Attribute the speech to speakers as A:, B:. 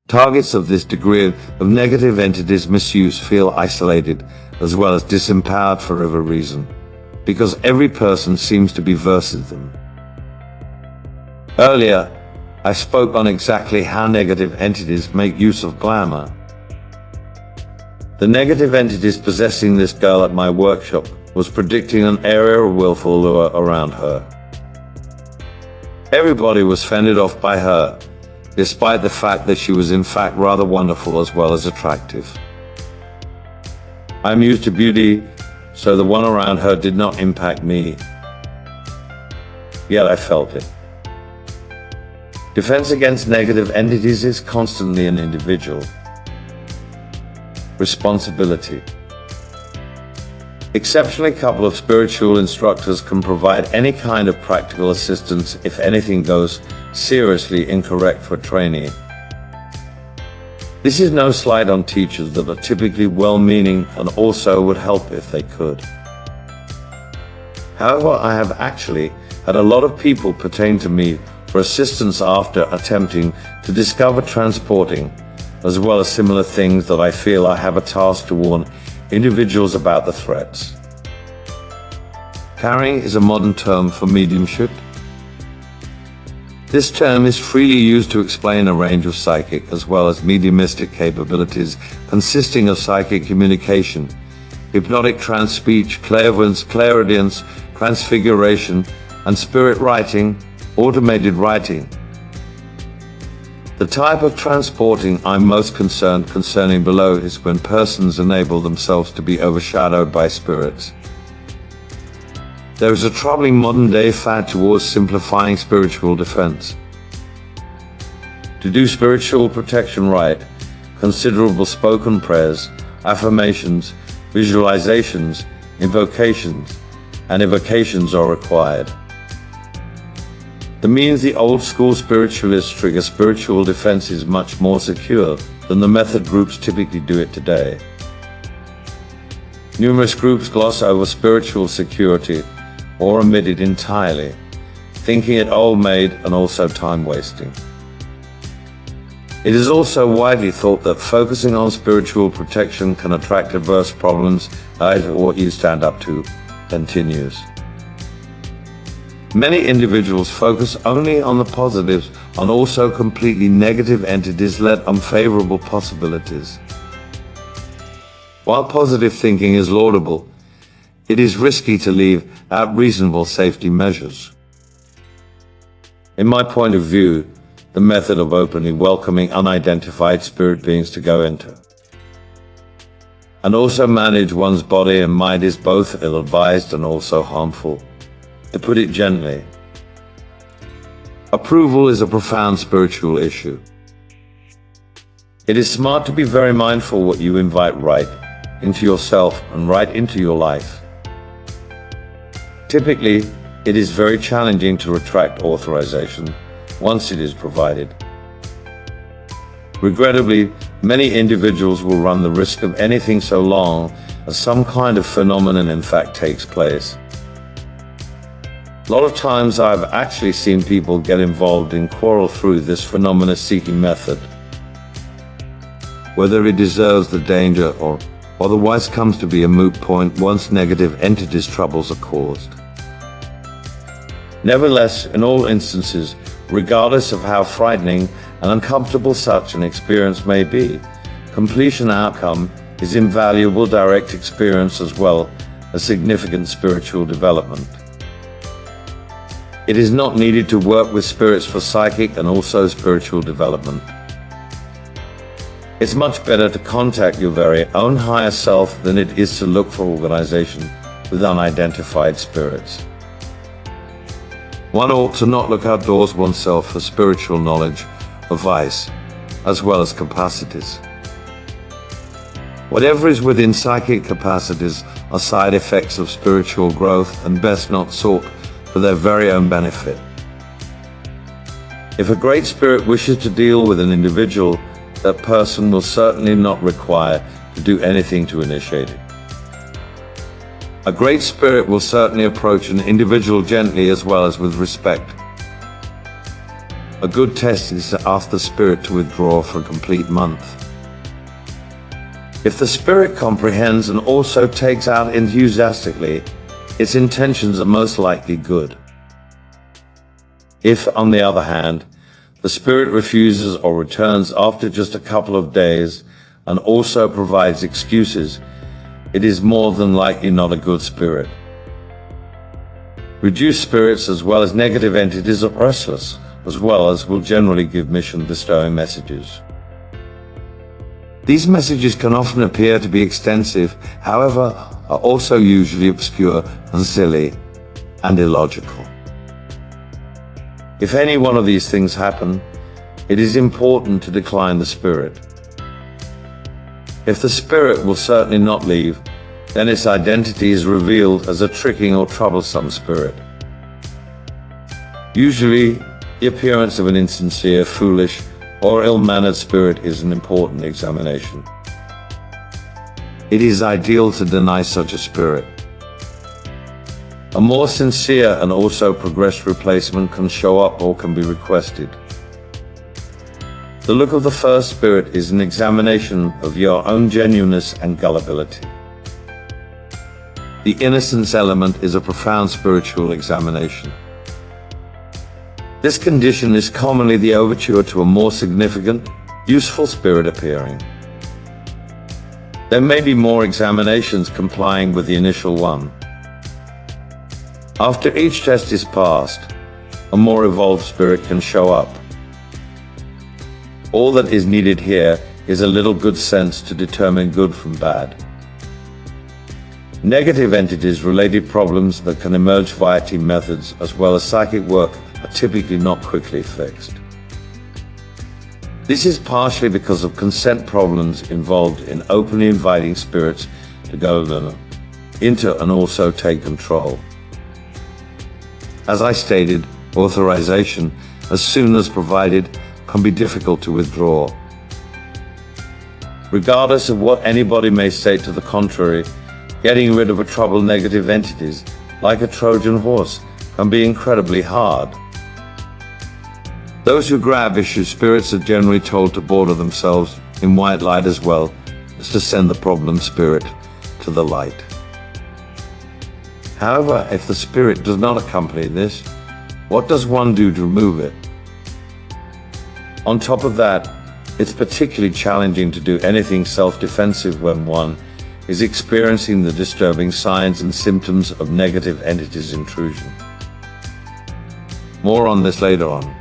A: Targets of this degree of negative entities misuse feel isolated as well as disempowered for every reason, because every person seems to be versus them. Earlier, I spoke on exactly how negative entities make use of glamour. The negative entities possessing this girl at my workshop was predicting an area of willful lure around her. Everybody was fended off by her, despite the fact that she was in fact rather wonderful as well as attractive. I'm used to beauty, so the one around her did not impact me. Yet I felt it. Defense against negative entities is constantly an individual responsibility. Exceptionally, a couple of spiritual instructors can provide any kind of practical assistance if anything goes seriously incorrect for a trainee. This is no slight on teachers that are typically well-meaning and also would help if they could. However, I have actually had a lot of people pertain to me for assistance after attempting to discover transporting, as well as similar things that I feel I have a task to warn individuals about the threats. Carrying is a modern term for mediumship. This term is freely used to explain a range of psychic as well as mediumistic capabilities consisting of psychic communication, hypnotic trance-speech, clairvoyance, clairaudience, transfiguration, and spirit writing, automated writing. The type of transporting I'm most concerned concerning below is when persons enable themselves to be overshadowed by spirits. There is a troubling modern-day fad towards simplifying spiritual defense. To do spiritual protection right, considerable spoken prayers, affirmations, visualizations, invocations, and evocations are required. The means the old-school spiritualists trigger spiritual defense is much more secure than the method groups typically do it today. Numerous groups gloss over spiritual security or omit it entirely, thinking it old-made and also time-wasting. It is also widely thought that focusing on spiritual protection can attract adverse problems as what you stand up to continues. Many individuals focus only on the positives and also completely negative entities let unfavorable possibilities. While positive thinking is laudable, it is risky to leave out reasonable safety measures. In my point of view, the method of openly welcoming unidentified spirit beings to go into and also manage one's body and mind is both ill-advised and also harmful. To put it gently, approval is a profound spiritual issue. It is smart to be very mindful what you invite right into yourself and right into your life. Typically, it is very challenging to retract authorization once it is provided. Regrettably, many individuals will run the risk of anything so long as some kind of phenomenon in fact takes place. A lot of times I've actually seen people get involved in quarrel through this phenomena-seeking method. Whether it deserves the danger or otherwise comes to be a moot point once negative entities' troubles are caused. Nevertheless, in all instances, regardless of how frightening and uncomfortable such an experience may be, completion outcome is invaluable direct experience as well as significant spiritual development. It is not needed to work with spirits for psychic and also spiritual development. It's much better to contact your very own higher self than it is to look for organization with unidentified spirits. One ought to not look outdoors oneself for spiritual knowledge, advice, as well as capacities. Whatever is within psychic capacities are side effects of spiritual growth and best not sought for their very own benefit. If a great spirit wishes to deal with an individual, that person will certainly not require to do anything to initiate it. A great spirit will certainly approach an individual gently as well as with respect. A good test is to ask the spirit to withdraw for a complete month. If the spirit comprehends and also takes out enthusiastically, its intentions are most likely good. If, on the other hand, the spirit refuses or returns after just a couple of days and also provides excuses, it is more than likely not a good spirit. Reduced spirits as well as negative entities are restless, as well as will generally give mission-bestowing messages. These messages can often appear to be extensive, however, are also usually obscure and silly and illogical. If any one of these things happen, it is important to decline the spirit. If the spirit will certainly not leave, then its identity is revealed as a tricking or troublesome spirit. Usually, the appearance of an insincere, foolish, or ill-mannered spirit is an important examination. It is ideal to deny such a spirit. A more sincere and also progressed replacement can show up or can be requested. The look of the first spirit is an examination of your own genuineness and gullibility. The innocence element is a profound spiritual examination. This condition is commonly the overture to a more significant, useful spirit appearing. There may be more examinations complying with the initial one. After each test is passed, a more evolved spirit can show up. All that is needed here is a little good sense to determine good from bad. Negative entities-related problems that can emerge via team methods as well as psychic work are typically not quickly fixed. This is partially because of consent problems involved in openly inviting spirits to go into and also take control. As I stated, authorization, as soon as provided, can be difficult to withdraw. Regardless of what anybody may say to the contrary, getting rid of a troubled negative entities, like a Trojan horse, can be incredibly hard. Those who grab issue spirits are generally told to border themselves in white light as well as to send the problem spirit to the light. However, if the spirit does not accompany this, what does one do to remove it? On top of that, it's particularly challenging to do anything self-defensive when one is experiencing the disturbing signs and symptoms of negative entities intrusion. More on this later on.